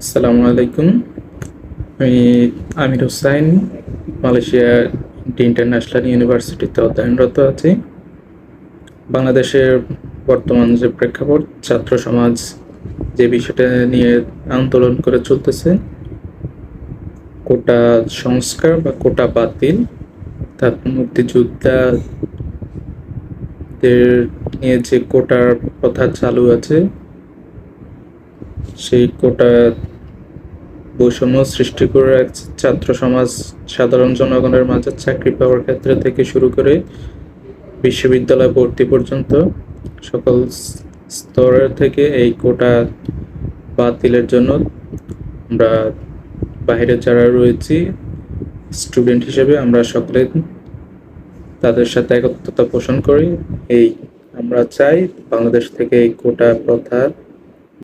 আসসালামু আলাইকুম। আমি আমির হোসাইন, মালয়েশিয়ার ইন্টারন্যাশনাল ইউনিভার্সিটিতে অধ্যয়নরত আছি। বাংলাদেশের বর্তমান যে প্রেক্ষাপট, ছাত্র সমাজ যে বিষয়টা নিয়ে আন্দোলন করে চলতেছে, কোটা সংস্কার বা কোটা বাতিল, তার মুক্তিযোদ্ধাদের নিয়ে যে কোটার প্রথা চালু আছে, সেই কোটা বৈষম্য সৃষ্টি করে রাখছে ছাত্র সমাজ, সাধারণ জনগণের মাঝে চাকরি পাওয়ার ক্ষেত্রে থেকে শুরু করে বিশ্ববিদ্যালয় ভর্তি পর্যন্ত সকল স্তরের থেকে এই কোটা বাতিলের জন্য আমরা বাইরে যারা রয়েছি স্টুডেন্ট হিসেবে আমরা সকলে তাদের সাথে একত্রতা পোষণ করি। এই আমরা চাই বাংলাদেশ থেকে এই কোটা প্রথা